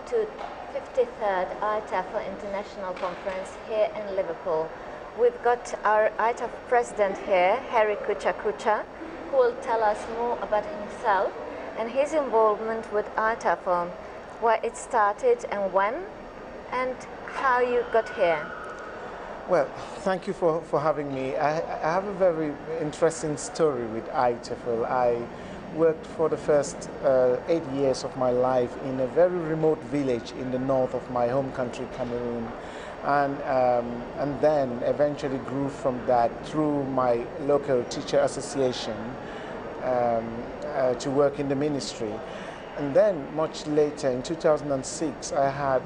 to 53rd Iatefl International Conference here in Liverpool. We've got our Iatefl president here, Harry Kuchah Kuchah, who will tell us more about himself and his involvement with Iatefl, where it started and when, and how you got here. Well, thank you for having me. I have a very interesting story with Iatefl. I worked for the first 8 years of my life in a very remote village in the north of my home country, Cameroon, and then eventually grew from that through my local teacher association to work in the ministry. And then much later, in 2006, I had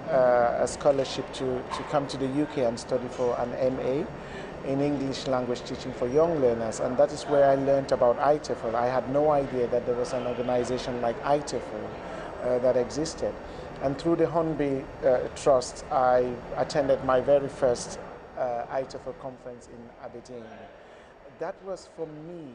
a scholarship to come to the UK and study for an MA in English language teaching for young learners, and that is where I learned about Iatefl. I had no idea that there was an organization like Iatefl that existed. And through the Hornby Trust, I attended my very first Iatefl conference in Aberdeen. That was for me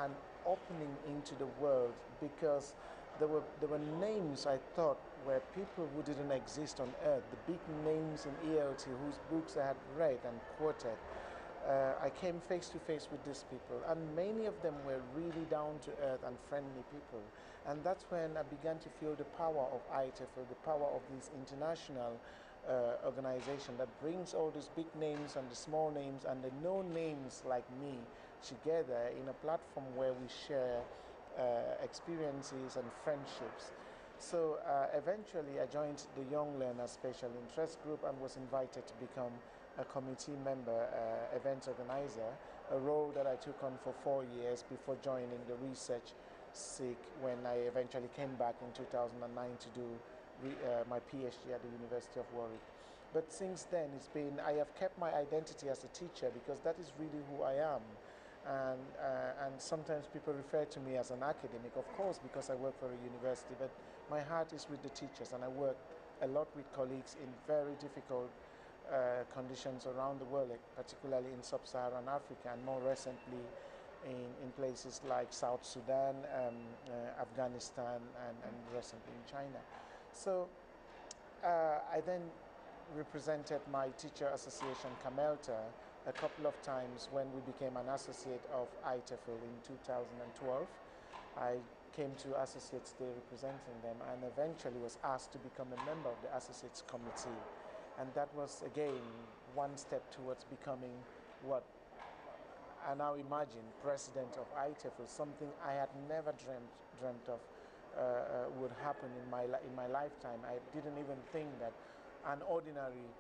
an opening into the world, because there were names I thought were people who didn't exist on earth, the big names in ELT whose books I had read and quoted. I came face to face with these people, and many of them were really down to earth and friendly people. And that's when I began to feel the power of Iatefl, the power of this international organization that brings all these big names and the small names and the no names like me together in a platform where we share experiences and friendships. So eventually I joined the Young Learner Special Interest Group and was invited to become a committee member, event organizer, a role that I took on for 4 years before joining the research SIG when I eventually came back in 2009 to do my PhD at the University of Warwick. But since then I have kept my identity as a teacher, because that is really who I am. And sometimes people refer to me as an academic, of course, because I work for a university, but my heart is with the teachers, and I work a lot with colleagues in very difficult conditions around the world, particularly in sub-Saharan Africa, and more recently in places like South Sudan, Afghanistan, and recently in China. So I then represented my teacher association, Camelta, a couple of times when we became an associate of Iatefl in 2012. I came to Associates Day representing them, and eventually was asked to become a member of the Associates Committee. And that was, again, one step towards becoming what I now imagine president of Iatefl, something I had never dreamt of would happen in my lifetime. I didn't even think that an ordinary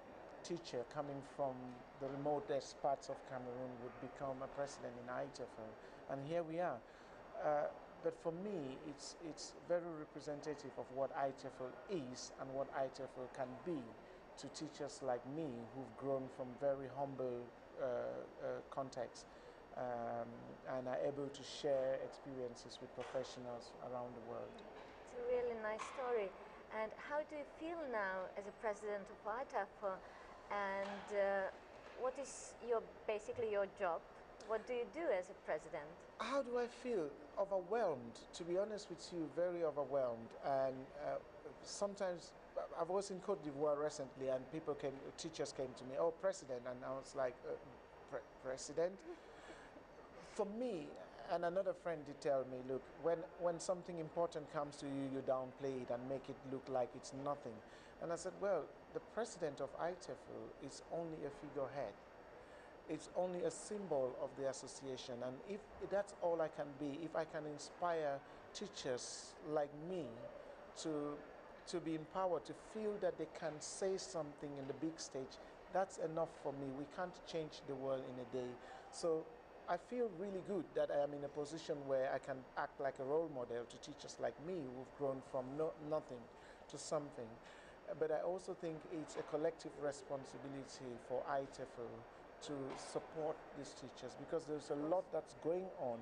teacher coming from the remotest parts of Cameroon would become a president in Iatefl, and here we are. But for me, it's very representative of what Iatefl is and what Iatefl can be to teachers like me who've grown from very humble contexts and are able to share experiences with professionals around the world. It's a really nice story. And how do you feel now as a president of Iatefl? And what is basically your job? What do you do as a president? How do I feel? Overwhelmed, to be honest with you, very overwhelmed. And sometimes, I was in Côte d'Ivoire recently, and teachers came to me, "Oh, president," and I was like, president? For me, and another friend did tell me, look, when something important comes to you, you downplay it and make it look like it's nothing. And I said, well, the president of Iatefl is only a figurehead. It's only a symbol of the association. And if that's all I can be, if I can inspire teachers like me to be empowered, to feel that they can say something in the big stage, that's enough for me. We can't change the world in a day. So I feel really good that I am in a position where I can act like a role model to teachers like me who've grown from nothing to something. But I also think it's a collective responsibility for Iatefl to support these teachers, because there's a lot that's going on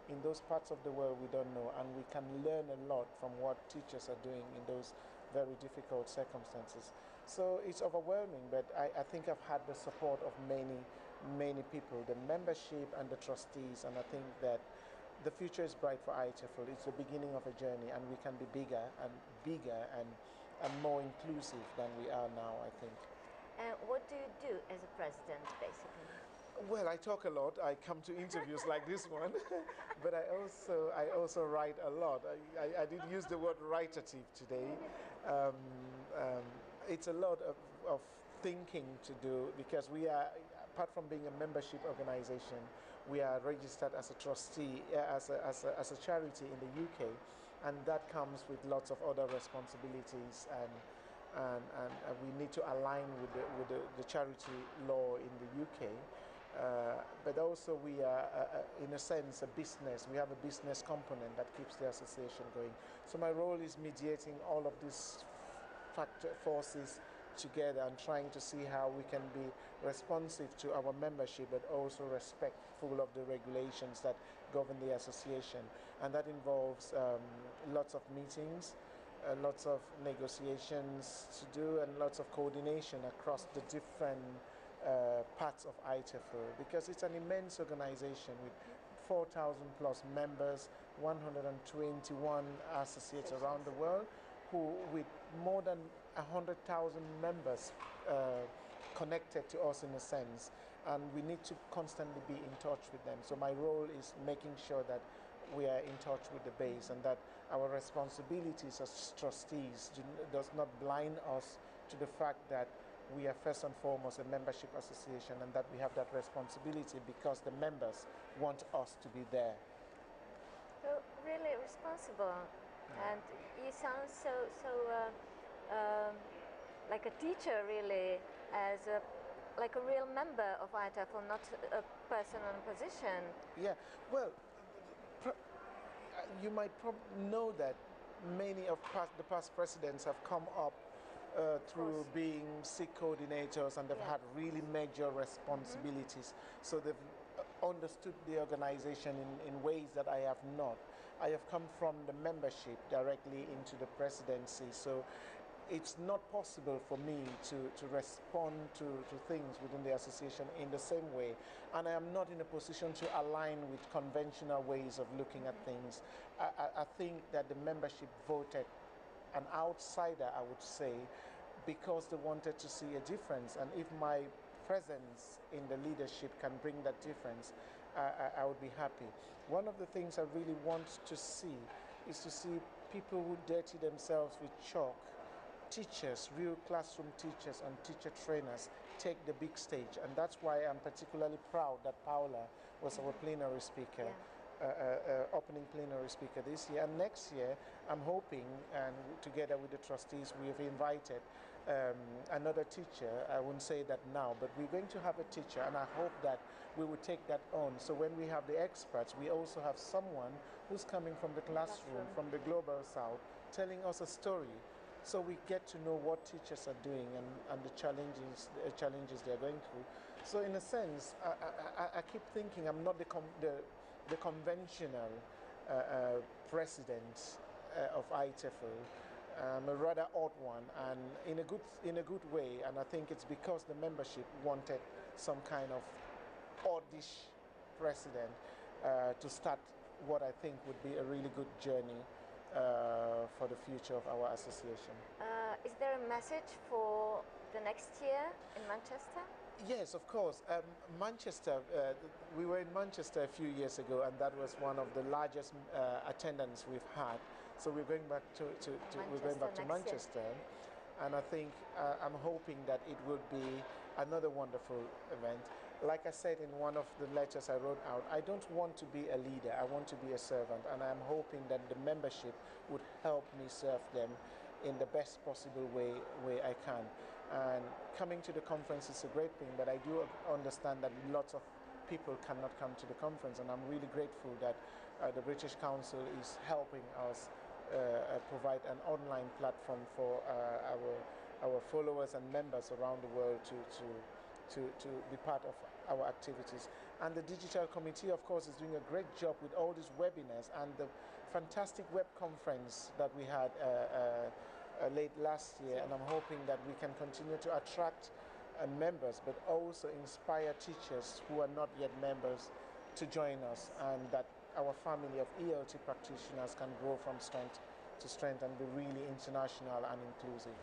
in those parts of the world we don't know, and we can learn a lot from what teachers are doing in those very difficult circumstances. So it's overwhelming, but I think I've had the support of many people, the membership and the trustees, and I think that the future is bright for Iatefl. It's the beginning of a journey, and we can be bigger and and more inclusive than we are now, I think. And what do you do as a president, basically? Well, I talk a lot. I come to interviews like this one, but I also write a lot. I did use the word writative today. It's a lot of thinking to do, because we are, apart from being a membership organization, we are registered as a trustee, as a charity in the UK, and that comes with lots of other responsibilities, and we need to align with the charity law in the UK. But also we are, in a sense, a business. We have a business component that keeps the association going. So my role is mediating all of these forces together and trying to see how we can be responsive to our membership, but also respectful of the regulations that govern the association. And that involves lots of meetings, lots of negotiations to do, and lots of coordination across the different parts of Iatefl, because it's an immense organization with 4,000 plus members, 121 associates around the world, who with more than 100,000 members connected to us in a sense, and we need to constantly be in touch with them. So my role is making sure that we are in touch with the base, and that our responsibilities as trustees does not blind us to the fact that we are first and foremost a membership association, and that we have that responsibility because the members want us to be there. So really responsible, and you sound so like a teacher, really, as like a real member of Iatefl, not a person on a position. Yeah, well, you might know that many of the past presidents have come up through being SIG coordinators, and they've had really major responsibilities. So they've understood the organization in ways that I have not. I have come from the membership directly into the presidency, so it's not possible for me to respond to things within the association in the same way, and I am not in a position to align with conventional ways of looking at things. I think that the membership voted an outsider, I would say, because they wanted to see a difference, and if my presence in the leadership can bring that difference, I would be happy. One of the things I really want to see is to see people who dirty themselves with chalk, teachers, real classroom teachers and teacher trainers, take the big stage, and that's why I'm particularly proud that Paula was our plenary speaker. Opening plenary speaker this year, and next year I'm hoping, and together with the trustees we have invited another teacher. I wouldn't say that now, but we're going to have a teacher, and I hope that we will take that on. So when we have the experts, we also have someone who's coming from the classroom, from the global south, telling us a story, so we get to know what teachers are doing and the challenges they're going through. So in a sense, I keep thinking I'm not the conventional president of Iatefl. A rather odd one, and in a good way, and I think it's because the membership wanted some kind of oddish president to start what I think would be a really good journey for the future of our association. Is there a message for the next year in Manchester? Yes, of course. Manchester, we were in Manchester a few years ago, and that was one of the largest attendance we've had. So we're going back to Manchester, and I think I'm hoping that it would be another wonderful event. Like I said in one of the letters I wrote out, I don't want to be a leader, I want to be a servant, and I'm hoping that the membership would help me serve them in the best possible way I can. And coming to the conference is a great thing, but I do understand that lots of people cannot come to the conference, and I'm really grateful that the British Council is helping us provide an online platform for our followers and members around the world to be part of our activities. And the digital committee, of course, is doing a great job with all these webinars and the fantastic web conference that we had late last year, and I'm hoping that we can continue to attract members, but also inspire teachers who are not yet members to join us, and that our family of ELT practitioners can grow from strength to strength and be really international and inclusive.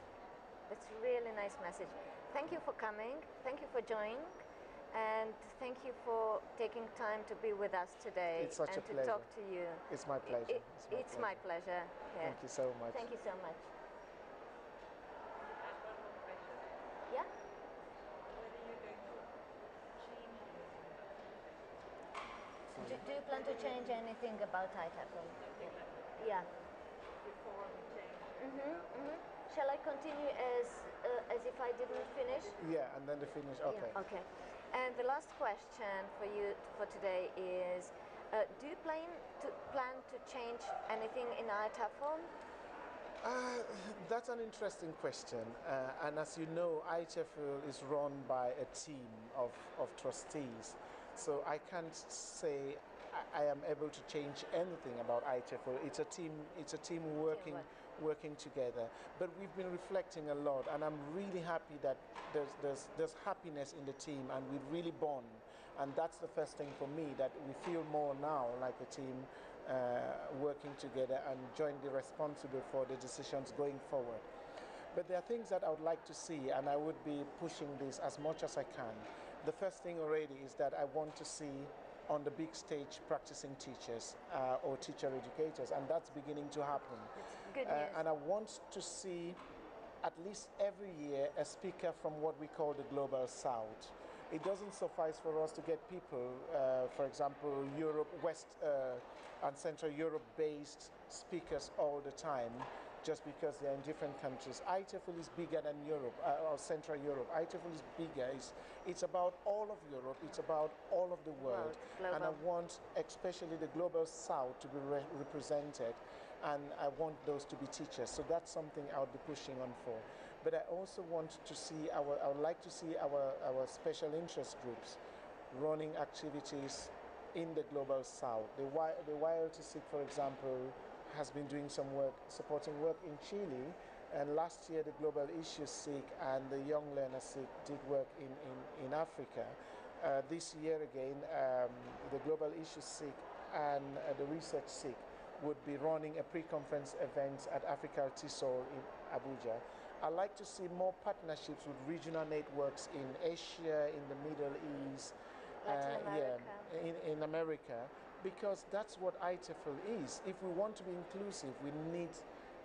That's a really nice message. Thank you for coming. Thank you for joining. And thank you for taking time to be with us today. It's such and a pleasure. to talk to you. It's my pleasure. It's my pleasure. Yeah. Thank you so much. Thank you so much. Yeah? Do you plan to change anything about Iatefl? Yeah. Before we change. Shall I continue as if I didn't finish? Yeah, and then the finish. Okay. Yeah, okay. And the last question for you for today is: do you plan to change anything in Iatefl? That's an interesting question. And as you know, Iatefl is run by a team of trustees. So I can't say I am able to change anything about Iatefl. It's a team working together. But we've been reflecting a lot, and I'm really happy that there's happiness in the team, and we really bond. And that's the first thing for me, that we feel more now like a team working together and jointly responsible for the decisions going forward. But there are things that I would like to see, and I would be pushing this as much as I can. The first thing already is that I want to see on the big stage practicing teachers or teacher educators, and that's beginning to happen. Good news. And I want to see at least every year a speaker from what we call the Global South. It doesn't suffice for us to get people, for example, West and Central Europe-based speakers all the time, just because they're in different countries. Iatefl is bigger than Europe, or Central Europe. Iatefl is bigger. It's about all of Europe. It's about all of the world. And I want especially the Global South to be represented, and I want those to be teachers. So that's something I would be pushing on for. But I also want to see I would like to see our special interest groups running activities in the Global South. The YLTC, for example, has been doing some work, supporting work in Chile, and last year the Global Issues SIG and the Young Learner SIG did work in Africa. This year again, the Global Issues SIG and the Research SIG would be running a pre-conference event at Africa TESOL in Abuja. I'd like to see more partnerships with regional networks in Asia, in the Middle East, Latin America. In America, because that's what Iatefl is. If we want to be inclusive, we need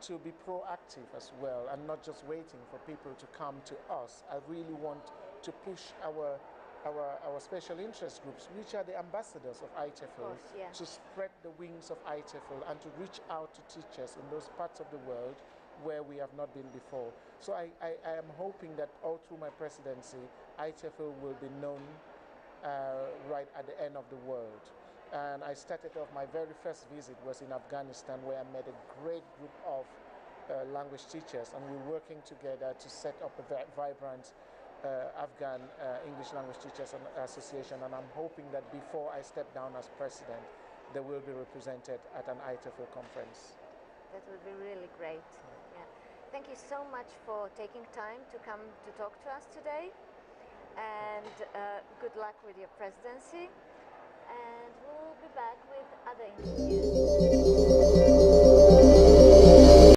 to be proactive as well, and not just waiting for people to come to us. I really want to push our special interest groups, which are the ambassadors of Iatefl, yeah. to spread the wings of Iatefl and to reach out to teachers in those parts of the world where we have not been before. So I am hoping that all through my presidency, Iatefl will be known right at the end of the world. And I started off, my very first visit was in Afghanistan, where I met a great group of language teachers, and we're working together to set up a vibrant Afghan English Language Teachers Association, and I'm hoping that before I step down as president, they will be represented at an Iatefl conference. That would be really great. Yeah. Thank you so much for taking time to come to talk to us today, and good luck with your presidency, and we'll be back with other interviews.